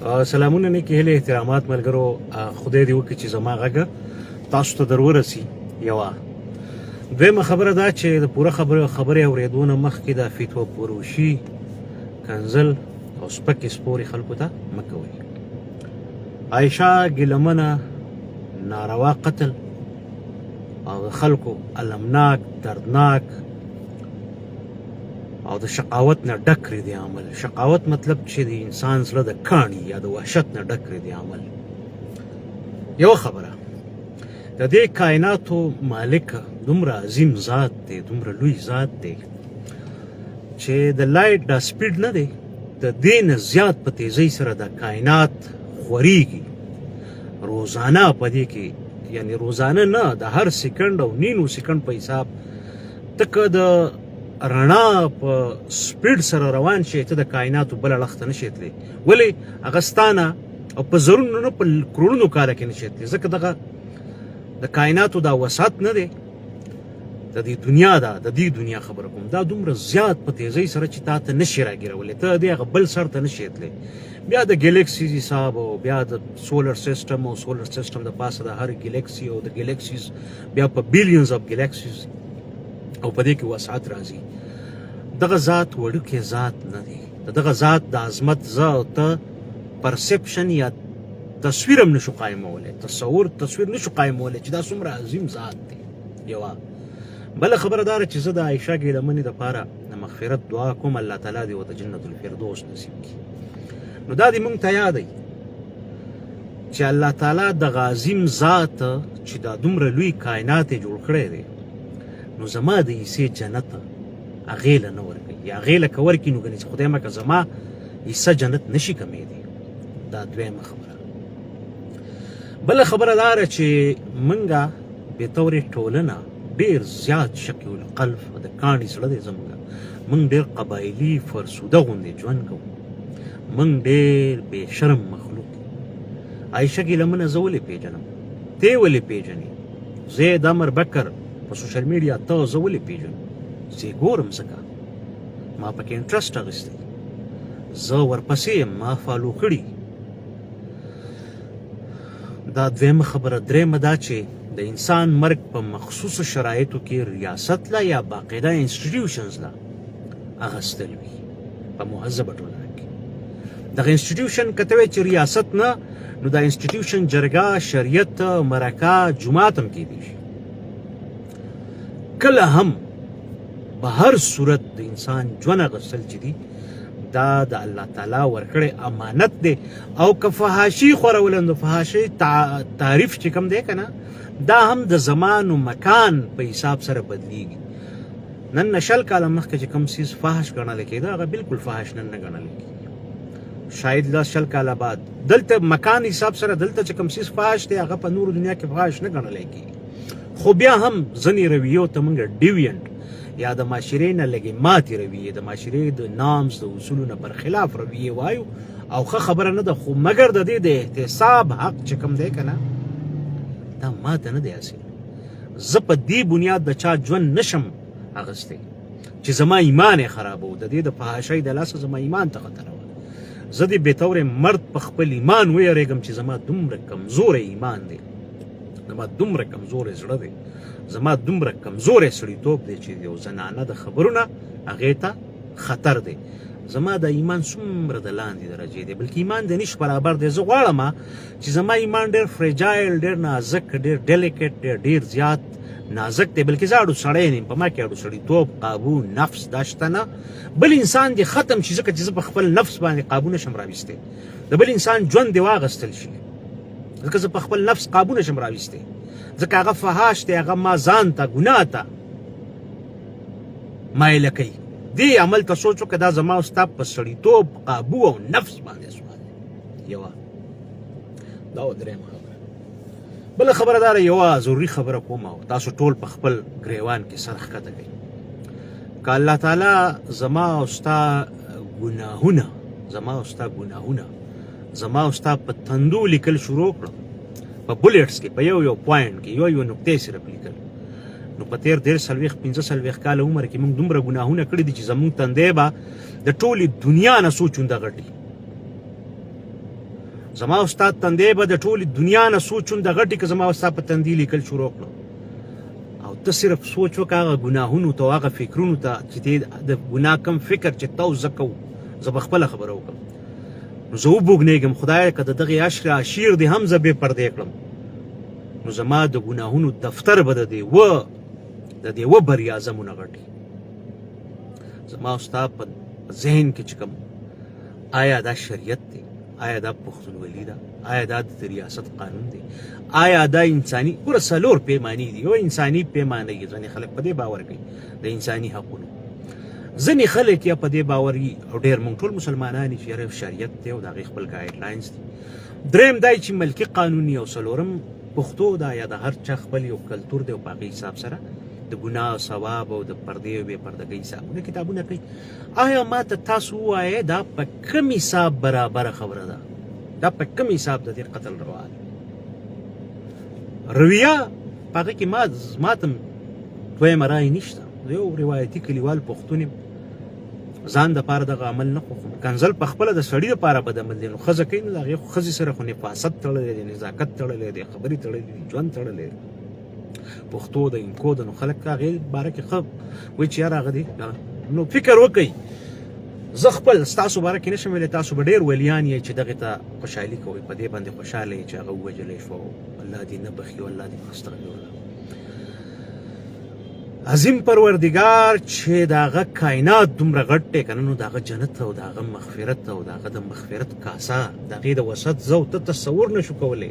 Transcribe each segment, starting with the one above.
سلامونه نیکې هیلې احترامات ملګرو، خدای دې وکړي چې زما غږ تاسو ته در ورسي. یوه دویمه خبره دا چې د پوره خبرې اورېدو نه مخکې د فتوا فروشي، کنځل او سپکې سپورې خلکو ته مه کوئ. عایشه ګیلمنه ناروا قتل او د خلکو المناک، دردناک او د شقاوت نه ډک ردي عمل. شقاوت مطلب چې د انسان زړه د کاڼي یا د وحشت نه ډک ردي عمل. یو خبره، د دې کائناتو مالک دومره عظیم ذات دی، دومره لوی ذات دی چې د لایټ دا سپیډ نه دی، د دې نه زیات په تیزۍ سره د کائنات خوریږي روزانه. په دې کې یعنی روزانه نه، د هر سکند او نینو سکند په حساب تکه د رڼا په سپیډ سره روان شي، ته د کائناتو بل اړخ ته نشې تللی. ولې؟ هغه ستانه او په زرونو نه په کروڑونو کاله کې نشې تللی، ځکه دغه د کائناتو دا وسعت نه دی. د دې دنیا دا د دې دنیا خبره کوم، دا دومره زیات په تیزۍ سره چې تا ته نشي راګیرولی، ته د هغه بل سر ته نشې تللی. بیا د ګلیکسیز حساب او بیا د سولر سیسټم او سولر سیسټم د پاسه د هر ګلیکسي او د ګلیکسیز بیا په بیلیونز اف ګلیکسیز او په دې کې وسعت راځي. دغه ذات وړوکی ذات نه دی. دغه ذات د عظمت زه او ته پرسپشن یا تصویر هم نشو قایمولی، تصویر نشو قایمولی چې دا څومره عظیم ذات دی. یوه بله خبره دا ده چې زه د عایشه ګیلمنې دپاره د مغفرت دعا کوم، الله تعالی دې ورته جنت الفردوس نصیب کړي. نو دا دې موږ ته یادوي چې الله تعالی دغه عظیم ذات چې دا دومره لوی کائنات یې جوړ کړی دی، نو زما د حصې جنت هغې له نه ورکوي، یا هغې له که ورکړي نو ګنې چې خدای مکه زما حصه جنت نشي کمیدی. دا دویمه خبره. بله خبره دا ده چې موږ بېطورې ټولنه ډېر زیات شقي القلب د کاڼي زړه دی زموږ. موږ ډېر قبایلي فرسوده غوندې ژوند کوو. موږ ډېر بې شرم مخلوق یو. عایشه ګیلمنه زه ولې پېژنم، ته ولې پېژنې؟ زید امر بکر په سوشل میډیا ته زه ولې پېژنم؟ زه یې ګورم، ځکه ما پکې انټرسټ اخیستی، زه ورپسې یم، ما فالو کړي. دا دویمه خبره. دریمه دا چې د انسان مرګ په مخصوصو شرایطو کې ریاست له یا باقاعده انسټیټیوشنز له اخیستل وي په مهذبه ټولنه کې. دغه انسټیټیوشن که ته وایې چې ریاست نه، نو دا انسټیټیوشن جرګه، شریعت، مرکه، جومات هم کیدی شي. کله هم به هر صورت د انسان ژوند اخیستل چې دي دا د الله تعالی ورکړی امانت دی. او که فحاشي خورول، نو فحاشي تعریف چې کوم دی که نه، دا هم د زمان و مکان په حساب سره بدلیږي. نن نه 20 کاله مخکې چې کوم څیز فحش ګڼلی کېده، هغه بالکل فحش نن نه ګڼلی کېږي. شاید 10 کاله بعد دلته مکان حساب سره دلته چې کوم څیز فحش دی، هغه په نورو دنیا کې فحش نه ګڼلی کېږي. خو بیا هم ځینې رویو ته موږ ډیوینټ یا د معاشرې نه لږې ماتې رویې، د معاشرې د نامز د اصولو نه برخلاف رویې وایو، او ښه خبره نه ده. خو مګر د دې د احتساب حق چې کوم دی که نه، دا ماته نه دی حاصل. زه په دې بنیاد د چا ژوند نشم اخیستی چې زما ایمان یې خرابو. د دې د فحاشۍ د لاسه زما ایمان ته خطر وه. زه د بېطورې مرد په خپل ایمان ویرېږم چې زما دومره کمزوری ایمان دی، زما دومره کمزوری زړه دی، زما دومره کمزوری سړیتوب دی چې یو زنانه د خبرونه هغې ته خطر دی. زما د ایمان څومره د لاندې درجې دی، بلکې ایمان د نیش برابر دی. زه غواړم چې زما ایمان ډېر فرجایل، ډېر نازک، ډېر ډیلیکټ، ډېر زیات نازک دی. بلکې زه اړو سړی نه یم، په ما کې اړو سړیتوب، قابو، نفس دا شته نه. بل انسان دې ختم شي، ځکه چې زه په خپل نفس باندې قابو نشم راویستی. د بل انسان ژوند دې واغستل شي، ځکه زه په خپل نفس قابو نشم راویستی، ځکه هغه فحاش دی، هغه ما ځان ته ګناه ته مایله کوي. دې عمل ته سوچ وکړه، دا زما او ستا په سړیتوب، قابو او نفس باندې سوال دی. یوه دا و درېیمه خبره. بله خبره دا ده، یوه ضروري خبره کوم، او تاسو ټول په خپل ګریوان کې سر ښکته کوئ. که الله تعالی زما او ستا ګناهونه زما او ستا په تندو لیکل شروع کړه، په بولیټس کې، په یو پوینټ کې، یو نقطې صرف لیکل، نو په تېر 40-45 کاله عمر کې موږ دومره ګناهونه کړي دي چې زموږ تندی به د ټولې دنیا نه څو چونده غټي. زما استاد تندې به د ټولې دنیا نه سوچون د غټې که زما استاد په تندي لیکل شروع کړو او ته صرف سوچ وکړه هغه ګناهونو ته او هغه فکرونو ته چې د ګناه کم فکر چې ته او زه کوو زه به خپله خبره وکړم نو زه وبوږنېږم خدایه که د دغې عشیر دې هم زه بې پردې کړم نو زما د ګناهونو دفتر به د دې و بریا زمونه غټي زما ستا په ذهن کې چې کوم آیا دا شریعت دی آیا دا پښتونولي ده آیا دا د ریاست قانون دی آیا دا انساني ګوره څلور پیمانې دي یو انساني پیمانه یي ځینې خلک په دې باور کوي د انساني حقونو ځینې خلک یا په دې باور وي او ډېر موږ ټول مسلمانان چې یاره شریعت دی او د هغې خپل ګایډلاینز دي درېیم دا چې ملکي قانون او څلورم پښتو دا یا د هر چا خپل یو کلتور دی او په هغې حساب سره د ګناه او ثواب او د پردې او بې پردګۍ حسابونه کتابونه کوي آیا ما ته تاسو ووایه دا په کوم حساب برابره خبره ده دا په کوم حساب د دې قتل روا ده رویه په هغې کې ما ته دویمه رایې نشته زه یو روایتي کلیوال پښتون یم ځان دپاره دغه عمل نه خوښوم کنځل په خپله د سړي دپاره بد عمل دی نو ښځه کوي نو د هغې خو ښځې سره خو نفاست تړلی دی نزاکت تړلی دی خبرې تړلی دي ژوند تړلی دی پښتو د انکو د نو خلک هغې باره کې ښه وایي چې یاره هغه دی نو فکر وکئ زه خپل ستاسو باره کې نشم ویلی تاسو به ډېر ولیان یئ چې دغې ته خوشحالي کوئ په دې باندې خوشحاله یئ چې هغه ووژلی شو الله دې نه بخي الله دې استغفرالله عظیم پروردګار چې د هغه کائنات دومره غټ دی که نه نو د هغه جنت او د هغه مغفرت او د هغه د مغفرت کاسه د هغې د وسط زه او ته تصور نه شو کولی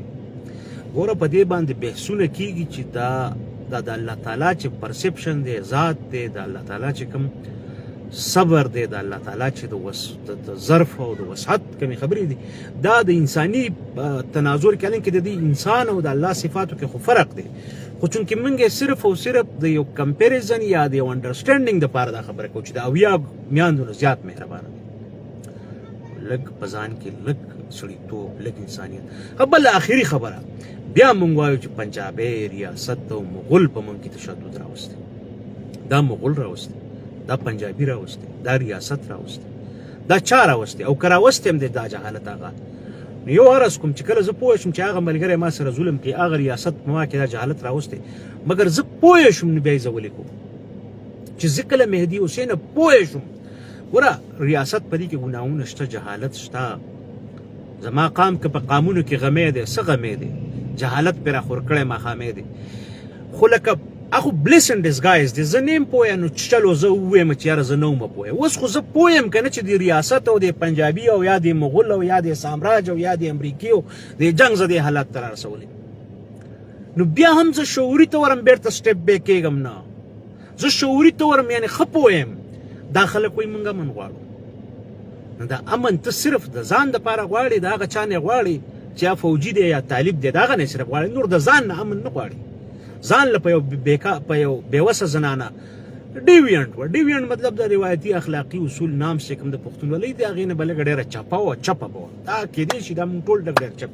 ګوره په دې باندې بحثونه کېږي چې دا د الله تعالی چې پرسپشن دی ذات دی د الله تعالی چې کوم صبر دی د الله تعالی چې د ظرف او د وسعت کمې خبرې دي دا د انساني تناظر کې حالانکې د دې انسان او د الله صفاتو کې خو فرق دی خو چونکې موږ صرف او صرف د یو کمپیریزن یا د یو انډرسټینډینګ دپاره دا خبره کوو چې د اویا میاندو نه زیات مهربانه دی لږ په ځان کې لږ سړیتوب لږ انسانیت بله آخري خبره بیا موږ وایو چې پنجابی ریاست او مغول په موږ کې تشدد راوستی دا مغول راوستی دا پنجابي راوستی دا ریاست راوستی دا چا راوستی او که راوستی هم دی دا جهالت هغه نو یو عرض کوم چې کله زه پوه شم چې هغه ملګری ما سره ظلم کوي هغه ریاست په ما کې دا جهالت راوستی مګر زه پوه شم نو بیا یې زه ولیکم چې زه کله مهدي حسینه پوه شم ګوره ریاست په دې کې ګناهونه شته جهالت شته زما قام که په قامونو کې غمی دی څه غمی دی جهالت پې راخور کړی ماښامې دی خو لکه اخو بلیس ان ډسګایز دی زه نه یم پوهه نو چلو زه ووایم چې یاره زه نه ومه پوهه اوس خو زه پوه یم که نه چې د ریاست او د پنجابي او یا د مغول او یا د سامراج او یا د امریکې او د جنګ زه دې حالت ته رارسولی نو بیا هم زه شعوري طور هم بېرته سټپ بیک کېږم نه زه شعوري طور هم یعنې ښه پوه یم دا خلک وایي موږ امن غواړو نو دا امن ته صرف د ځان دپاره غواړې د هغه چا نه غواړې چې یا فوجي دی یا طالب دی د هغه نه صرف غواړې نور د ځان نه امن نه غواړې ځان له په یو بېوسه زنانه ډیوینټ وه ډیوینټ مطلب د روایتي اخلاقي اصول نام چې کوم د پښتونولۍ د هغې نه به لږه ډېره چپه وه چپه به وه دا کېدای شي دا موږ ټول ډېر چپ